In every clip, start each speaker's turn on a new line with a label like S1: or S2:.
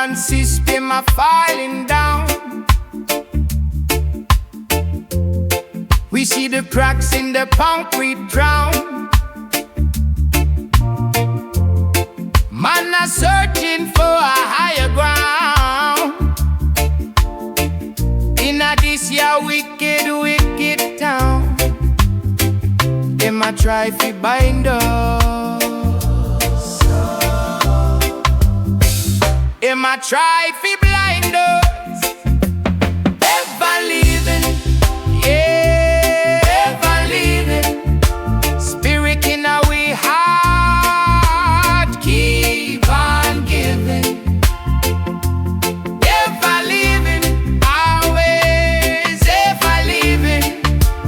S1: Babylon system are falling down. We see the cracks in the concrete drown. Man are searching for a higher ground. In a this ya wicked, wicked town. Them a try fi bind us. Them a try fi blind us. Ever living, yeah, ever living. Spirit in our heart, keep on giving. Ever living, always ever living.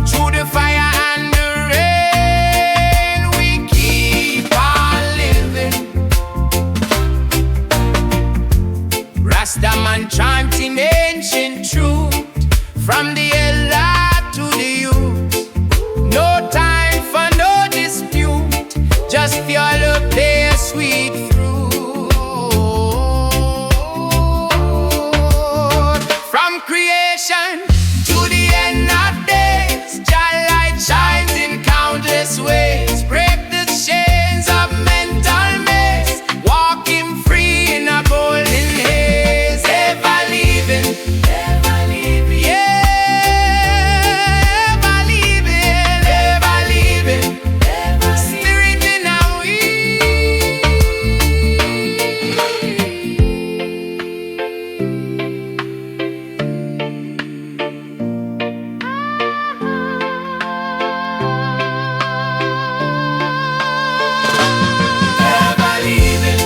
S1: Through the fire and the rain, we keep on living. Rastaman chanting ancient truth, from the elder to the youth. No time for no dispute, just feel their sweet fruit. From creation to the end of days, Jah light shines in countless ways. Break the chains of mental maze, walking free in a golden haze. Ever living, yeah, ever living, spirit in our we. Ever living.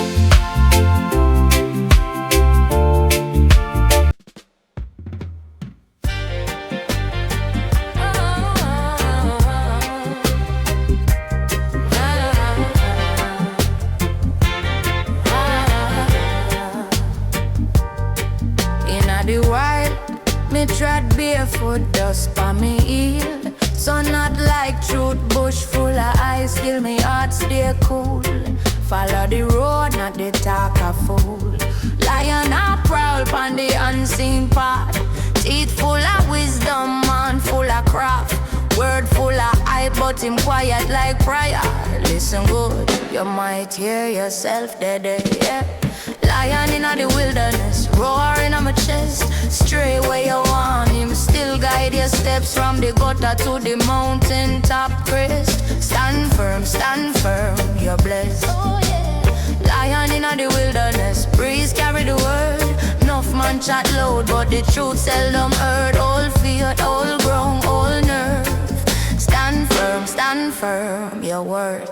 S1: Inna the wild, me trod barefoot, dust pa me heel. So not like truth, bush full of ice, still me heart stay cool. Follow the road, not the talk of fool. Lion a prowl pon the unseen path. Teeth full of wisdom, man full of craft. Word full of hype, but him quiet like prayer. Listen good, you might hear yourself dead, yeah. Lion in the wilderness, roaring on my chest. Stray where you want him, still guide your steps from the gutter to the mountain top crest. Stand firm, you're blessed. Oh yeah. Lion in the wilderness, breeze carry the word. Enough man chat loud, but the truth seldom heard. All fear, all grown, all nerve. Stand firm, your word.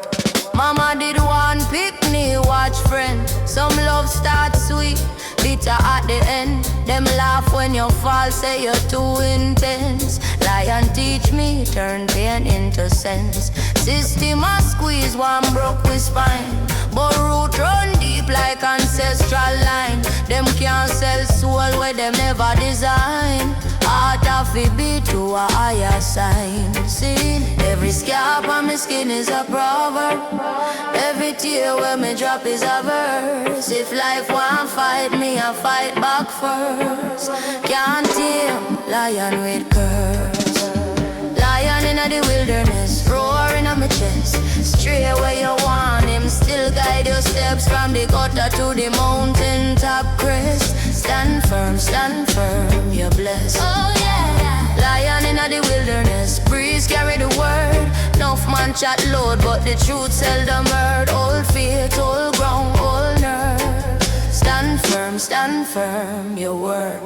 S1: Mama did one pick me, watch friend. Some love starts sweet, bitter at the end. Them laugh when you fall, say you're too intense. Lion teach me, turn pain into sense. System a squeeze, one broke with spine. But root run deep like ancestral line. Them can't sell soul where them never design. Heart of a beat to a higher sign. See, every scar on my skin is a proverb. Every tear where me drop is a verse. If life won't fight me, I fight back first. Can't tame lion with curse. Lion in the wilderness, roaring on my chest. Stray where you want him, still guide your steps from the gutter to the mountain top crest. Stand firm, you're blessed. Oh yeah. Lion in the wilderness, breeze carry the word. Enough man chat loud, but the truth seldom heard. All faith, all ground, all nerve. Stand firm, your word.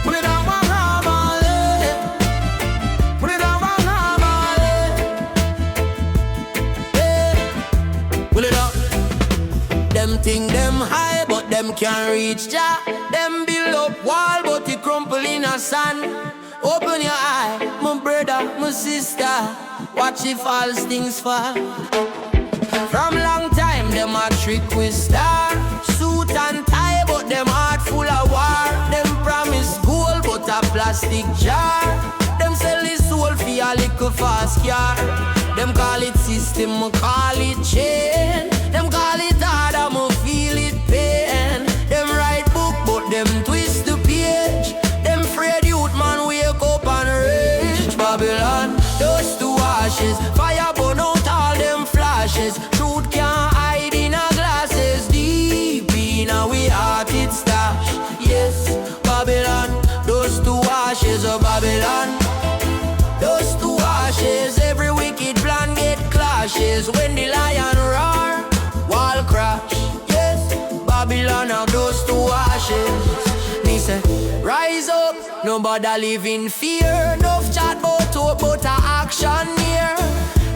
S2: Put it on,
S1: them can't reach Jah. Them build up wall, but it crumble in a sand. Open your eye, my brother, my sister. Watch the false things fall. From long time, them a trick with star. Suit and tie, but them heart full of war. Them promise gold, but a plastic jar. Them sell the soul for a little fast car. Them call it system, I call it chain. Them call it hard, I'ma feel it pain. Them write book, but them twist the page. Them afraid youth man wake up and rage. Babylon, dust to ashes. Fire burn out all them flashes. Truth can't hide in a glasses. Deep in a we heart it stash. Yes, Babylon, dust to ashes of Babylon. Dust to ashes, every wicked plan get clashes. When the lion roar, wall crash. Yes, Babylon now dust to ashes. Me say, rise up, nobody live in fear. Enough chat about hope, but a action near.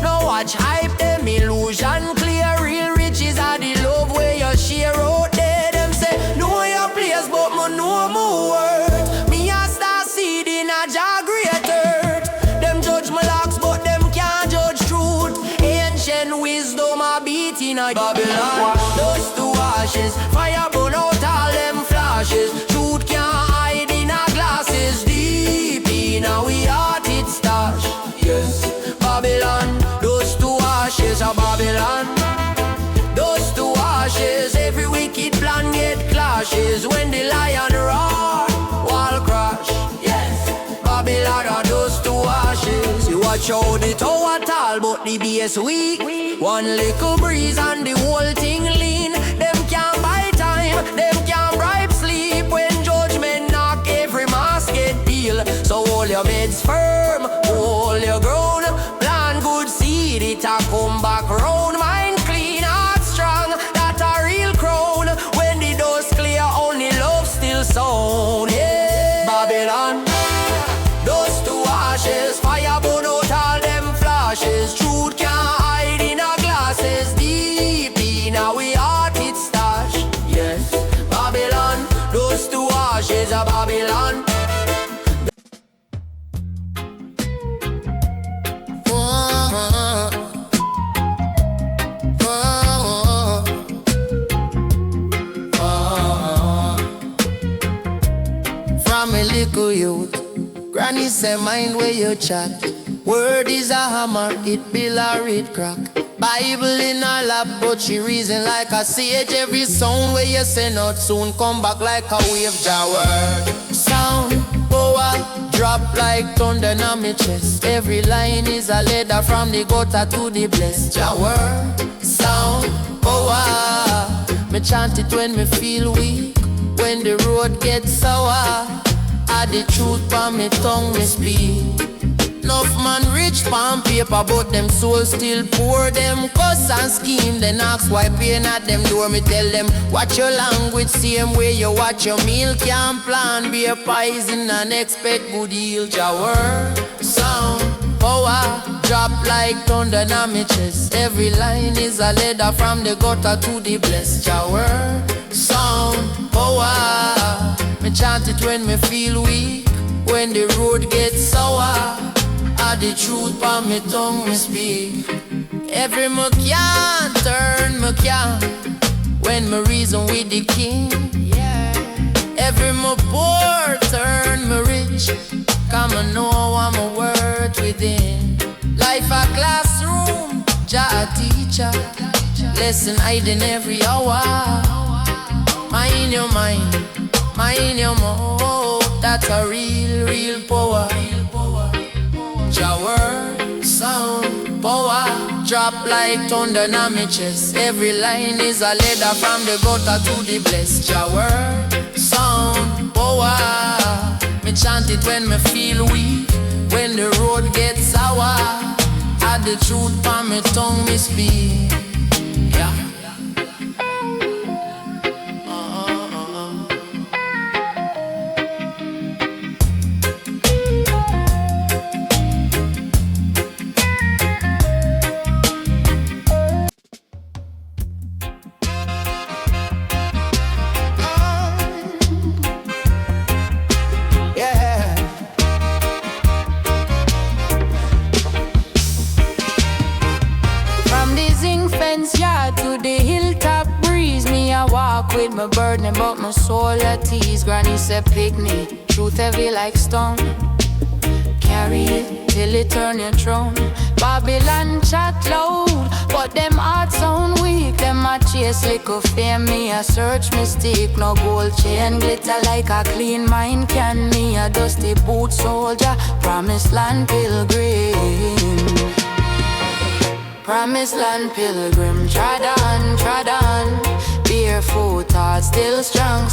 S1: No watch hype, them illusion clear. Real riches are the love where you share out there. Them say, know your place, but me know my word. Me a star seed in a jar greater. Them judge my locks, but them can't judge truth. Ancient wisdom a beat in a Babylon. Dust to ashes, fire burn out all them flashes. Truth can't hide in a glasses. Deep in a we heart it stash. Yes, Babylon, dust to ashes of Babylon. Dust to ashes, every wicked plan get clashes. When the lion roar, wall crash. Yes, Babylon are dust to ashes. You watch how the tower tall, but the base weak. One little breeze and the whole thing lean. Them can't buy time, them can't bribe sleep. When judgment knock, every mask get peeled. So hold your beds firm, hold your ground. Plant good seed, it a come back round. Mind clean, heart strong, that a real crown. When the dust clear, only love still sound. Yeah, Babylon, dust to ashes, fire burn out all them flashes. Truth can't hide in a glasses. Deep in a we heart it stash. Yes, Babylon, dust to ashes of Babylon. From a little youth, Granny say mind where you chat. Word is a hammer, it bill or it crack. Bible in her lap, but she reason like a sage. Every sound where you send out soon come back like a wave. Jah word sound, power, drop like thunder in my chest. Every line is a letter from the gutter to the blessed. Jah word sound, power, me chant it when me feel weak. When the road gets sour, I the truth on me tongue me speak. Enough man rich pan paper, but them soul still poor. Them cuss and scheme, then ask why pain at them door. Me tell them, watch your language, same way you watch your meal. Can't plan, be a poison and expect good yield. Jah word, sound, power, drop like thunder in my chest. Every line is a letter from the gutter to the blessed. Jah word, sound, power, me chant it when me feel weak. When the road gets sour, I the truth on me tongue me speak. Every me can turn me can when me reason with the king. Every me poor turn me rich, come I know I'm a word within. Life a classroom, Jah a teacher, lesson hiding every hour. Mind your mind, mind your mouth. That's a real power. Jah word, sound, power, drop like thunder in my chest. Every line is a letter from the gutter to the blessed. Jah word, sound, power, me chant it when me feel weak. When the road gets sour, I the truth on me tongue me speak. Yeah. me burden, but my soul at ease. Granny said picnic, truth heavy like stone. Carry it till it turn your throne. Babylon chat loud, but them hearts sound weak. Them a chase little fame, me a search mistake. No gold chain glitter like a clean mind can. Me a dusty boot soldier, promised land pilgrim. Promised land pilgrim, trod on, trod on. Barefoot heart, still strong,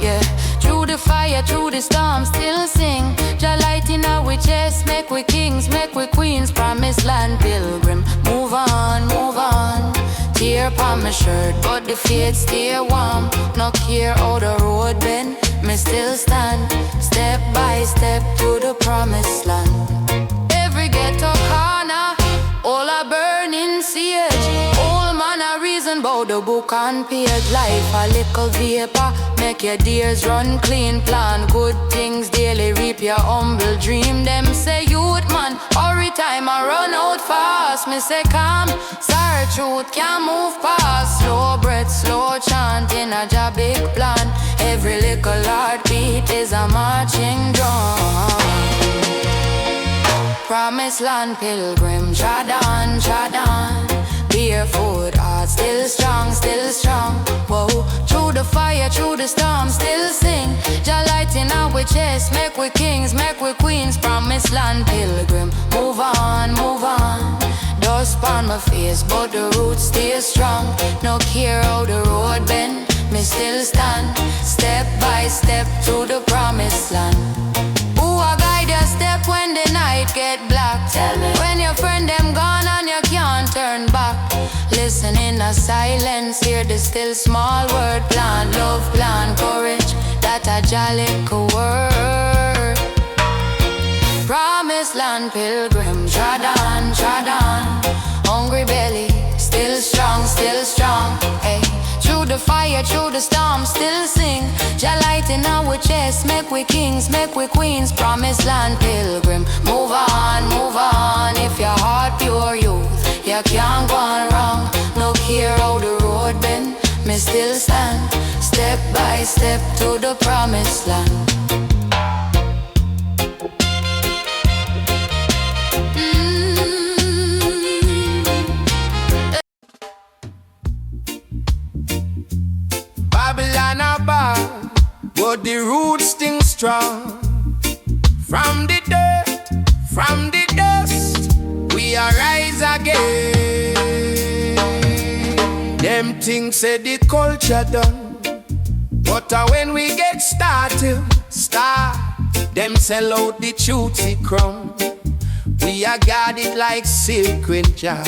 S1: yeah. Through the fire, through the storm, still sing. Jah light in our chest, make we kings, make we queens. Promised land pilgrim, move on, move on. Tear upon my shirt, but the faith stay warm. No care how the road bend, me still stand. Step by step to the promised land. Every ghetto corner, all a burning siege. All man a reason bout the book on page. Life a little vapor, make your days run clean. Plan good things daily, reap your humble dream. Them say youth man, hurry time a run out fast. Me say calm, sorry truth can't move past. Slow breath, slow chant in a job big plan. Every little heartbeat is a marching drum. Promised land pilgrim, trod on, trod on. Barefoot heart, still strong, whoa. Through the fire, through the storm, still sing. Jah light in our chest, make we kings, make we queens. Promised land pilgrim, move on, move on. Dust on my face, but the roots stay strong. No care how the road bend, me still stand. Step by step to the promised land. Who a guide your step when the night get black? Tell me. When your friend them gone and you can't turn back. Listen in a silence, hear the still small word. Plan, love, plan, courage, that a jolly word. Promised land pilgrim, trod on, trod on. Hungry belly, still strong, hey. Through the fire, through the storm, still sing. Jah light in our chest, make we kings, make we queens. Promised land pilgrim, move on, move on. If your heart pure youth, you can't go on wrong. No care how the road bend, me still stand. Step by step to the promised land.
S2: Babylon a bad, but the roots sting strong. From the dirt, from the dust, we arise again. Them things say the culture done, but when we get started, them sell out the truthy crumb. We are guarded like silk and jar.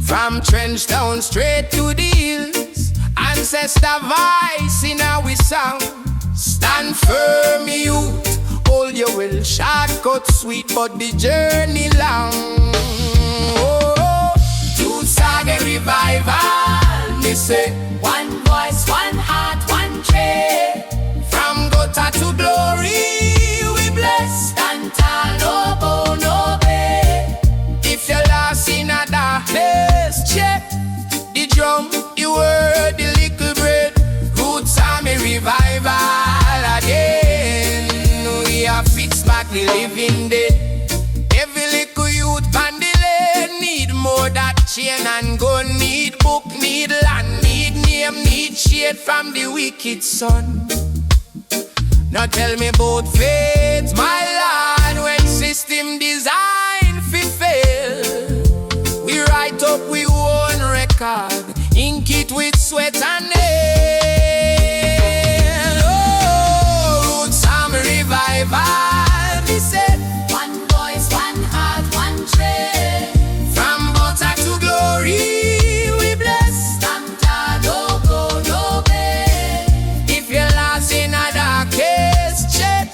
S2: From trench down straight to the hills, ancestor voice in our sound. Stand firm, youth, hold your will. Shortcut sweet, but the journey long. Oh, youth saga revival, me say.
S3: One voice, one heart, one trade.
S2: From gutter to glory, we bless.
S3: Stand tall, no bow, no bay.
S2: If you're lost in a darkness, check the drum, the word, the little bread. Roots army revival again. We are fixed back the living dead. Every little youth on the lane need more that chain and gun. Need book, need land, need name, need shade from the wicked sun. Now tell me about faith, my lord, when system design fi fail. We write up we own record, ink it with sweat and nail. Oh, roots army revival, me said.
S3: One voice, one heart, one trade.
S2: From butter to glory, we bless.
S3: Stand tall, no go, no bay.
S2: If you're lost in a dark case, check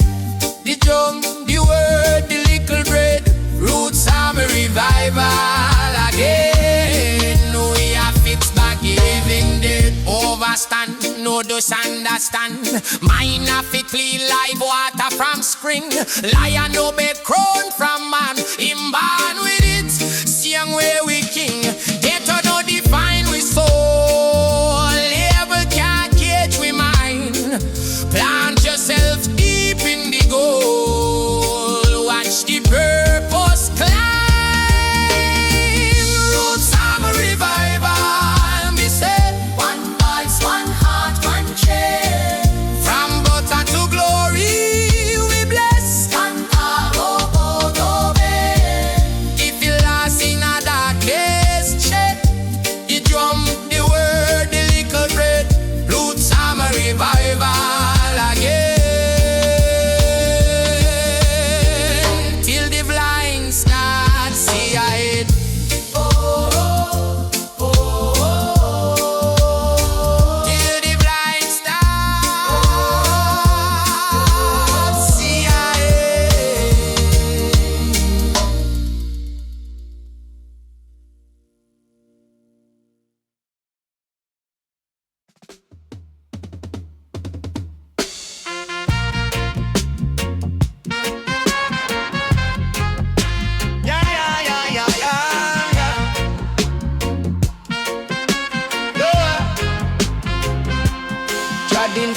S2: the drum, the word, the little bread. Roots army revival again. We are fixed back living dead. Overstand, no just understand. Mine a fit clean live water from spring. Lion no be crown from man. Him born with it, sing where we king. Ghetto no define we soul. Evil can't kill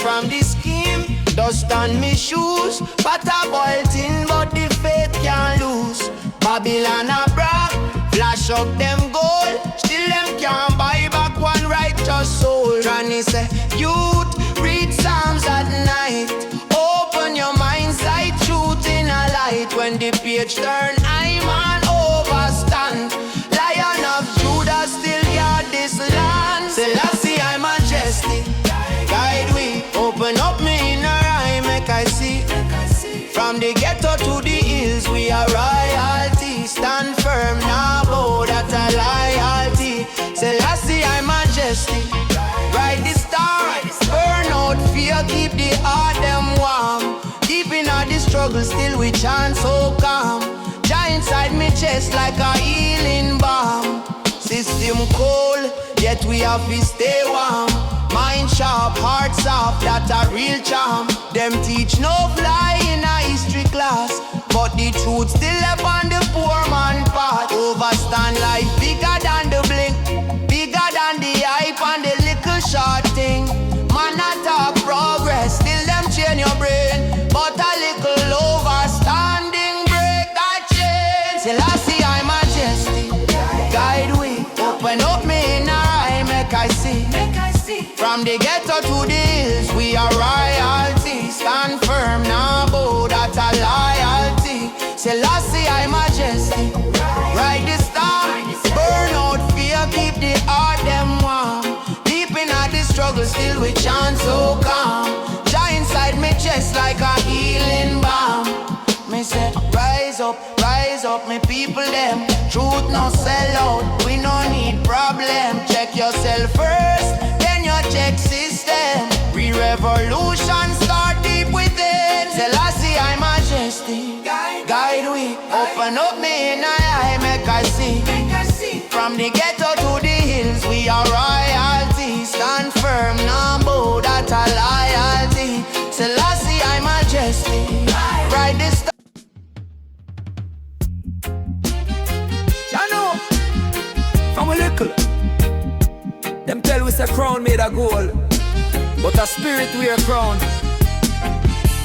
S4: from the scheme. Dust on me shoes, but a boil tin, but the faith can't lose. Babylon a brag, flash up them gold, still them can't buy back one righteous soul. Johnny say, youth, read Psalms at night. Open your mind's sight, truth in a light. When the page turn, I'm an overstand. Lion of Judah still guard this land. Selassie, I'm majestic. Guide we, open up me inner eye, make I see. From the ghetto to the hills, we are royalty. Stand firm, now bow, that a loyalty. Selassie, I'm majestic. Ride the star, burn out fear, keep the heart them warm. Deep in all the struggle, still we chant so calm. Giant inside me chest like a healing balm. System cold, yet we have to stay warm. Mind sharp, heart soft, that a real charm. Them teach no fly in a history class, but the truth still up on the poor man path. Overstand life bigger than the blink, bigger than the hype and the little short thing. Man a talk progress, still them chain your brain, but a little overstanding break that chain. Selassie, I'm majestic. Guide we, open up me in eye, make I see. From the ghetto to the hills, we are royalty. Stand firm, now bow, that a loyalty. Selassie, I'm majestic. Ride the star, burn out fear, keep the heart them warm. Deep in all the struggle, still we chant so calm. Giant inside me chest like a healing balm. Me say, rise up, me people them. Truth no sell out, we no need problem. Check yourself first, then you check system. Re-revolution start deep within. Selassie, I'm majesty. Guide we, open up me in eye, make I see. From the ghetto to the hills, we are royalty. Stand firm, now bow, that a loyalty. Selassie, I'm majesty. Ride this.
S5: From a little, them tell us a crown made of gold, but a spirit wear crown.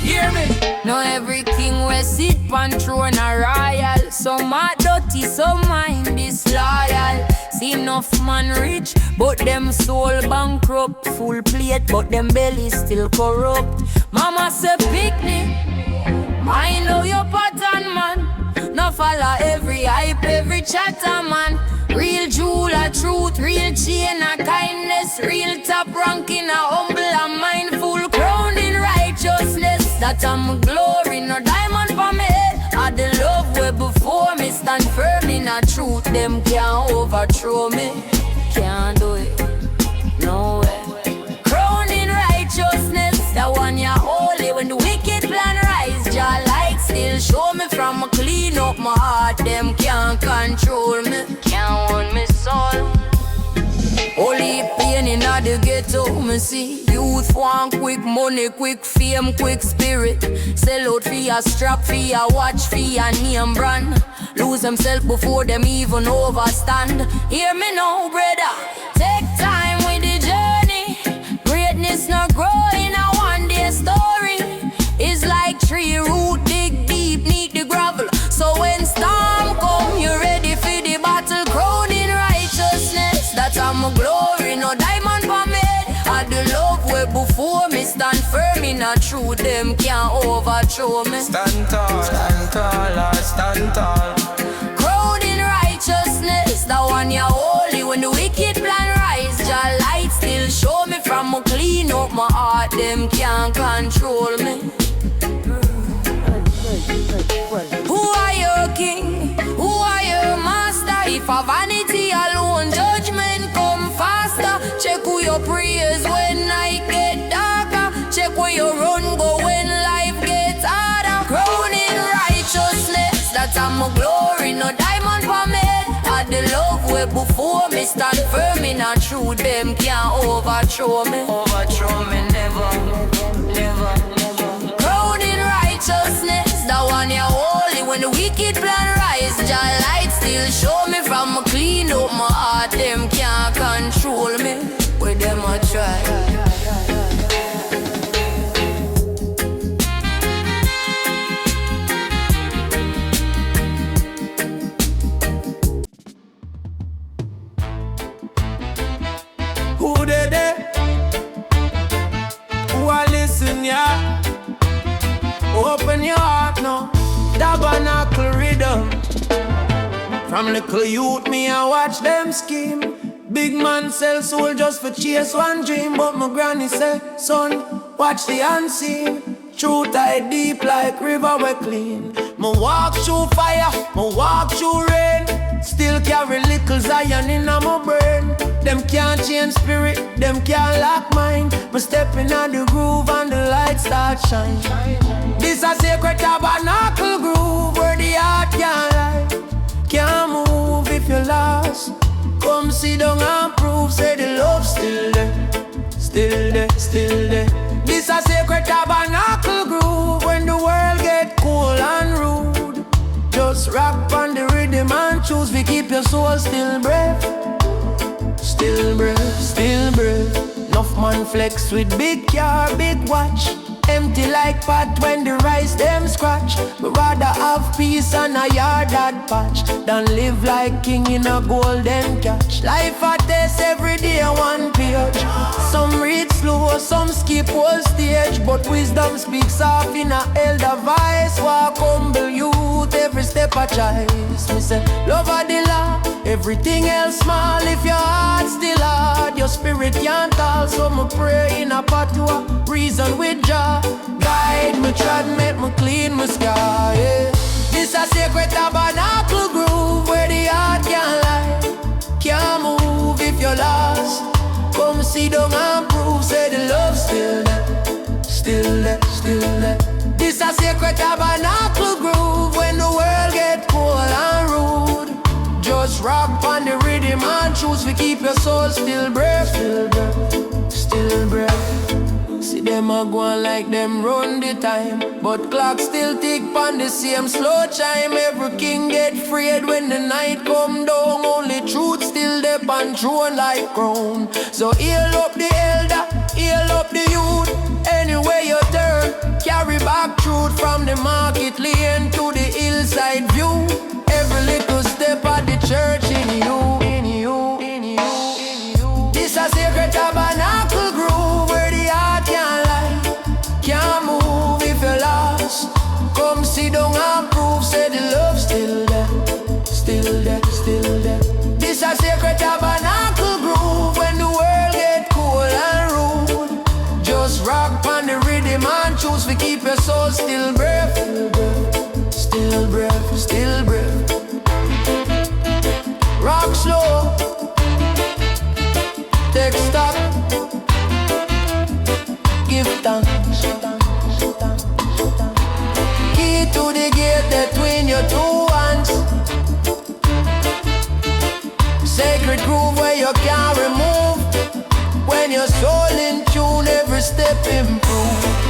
S5: Hear me?
S1: No every king will sit on throne a royal. Some are dirty, some mind disloyal. See enough man rich, but them soul bankrupt. Full plate, but them belly still corrupt. Mama say picnic, mind how your pattern man. No follow every hype, every chatter man. Real jewel of truth, real chain of kindness. Real top rank in a humble and mindful. Crowned in righteousness, that I'm glory, no diamond for me head. I the love way before me, stand firm in a truth. Them can't overthrow me, can't do it, no way. Crowned in righteousness, that one you're holy. When the wicked plan rise, your light still show me. From a clean up my heart, them can't control me, can't own me soul. Only pain in the ghetto, me see. Youth want quick money, quick fame, quick spirit. Sell out for your strap, for your watch, for your name brand. Lose themselves before them even overstand. Hear me now, brother, take time with the journey. Greatness not grow in a one-day story. It's like tree root, dig deep, need the gravel. So when storm come, you ready for the battle. Crowned in righteousness, that's I'm a glory, no diamond for me. I the love way before me, stand firm in a truth. Them can't overthrow me.
S5: Stand tall, Lord, stand tall.
S1: Crowned in righteousness, that one you're holy. When the wicked plan rise, your light still show me. From a clean up my heart, them can't control me. Who are your king? Who are your master? If a vanity alone, judgment come faster. Check who your prayers when night get darker. Check where you run go when life gets harder. Crowned in righteousness, that's I'm a glory, no diamond for me. I the love way before me, stand firm in a truth. Them can't overthrow me. Overthrow me, never, never, never. Crowned in righteousness, that one you're holy. When the wicked plan rise, your light still show me. From a clean up my heart, them can't control me. Where them a try.
S4: listen, yeah. Open your heart now. Tabernacle rhythm. From little youth, me I watch them scheme. Big man sell soul just for chase one dream. But my granny say, son, watch the unseen. Truth I deep like river we clean. Me walk through fire, me walk through rain. Still carry little Zion in my brain. Them can't change spirit, them can't lock mind. Me step in on the groove and the light start shine. This a sacred tabernacle groove where the heart can't lie. Can't move if you're lost. Come sit down and prove, say the love still there. Still there, still there. This a sacred tabernacle groove when the world get cold and rude. Just rock on the rhythm and choose. We keep your soul still brave. Still brave, still brave. Enough man flex with big car, big watch. Empty like pot when the rice them scratch. But rather have peace and a yard that patch than live like king in a golden catch. Life a test every day one page. Some read slow, some skip whole stage. But wisdom speaks off in a elder voice. Walk humble youth, every step a choice. Me say, love of the law, everything else small. If your heart still hard, your spirit can't tall. So me pray in a patois, reason with Jah. Guide me, trod, make me clean my sky, yeah. This a sacred tabernacle groove where the heart can't lie. Can't move if you're lost. Come sit down and prove, say the love still there. Still there, still there. This a sacred tabernacle groove when the world get cold and rude. Just rock on the rhythm and choose to keep your soul still brave. Still brave, still brave. See them a go on like them run the time, but clock still tick on the same slow chime. Every king get freed when the night come down. Only truth still dep on throne like crown. So heal up the elder, heal up the youth. Anywhere you turn, carry back truth from the market lane to the hillside view. Every little step of the church in you, in you, in you, in you. This a sacred tabernacle groove where the heart can't lie. Can't move if you're lost. Come sit down and prove, say the love still there. Still there, still there. This a sacred tabernacle groove when the world get cold and rude. Just rock on the rhythm and choose to keep your soul still brave. Still brave, still brave. Rock slow. Take stock. Give thanks. Key to the gate between your two hands. Sacred groove where you can't remove. When your soul in tune, every step improve.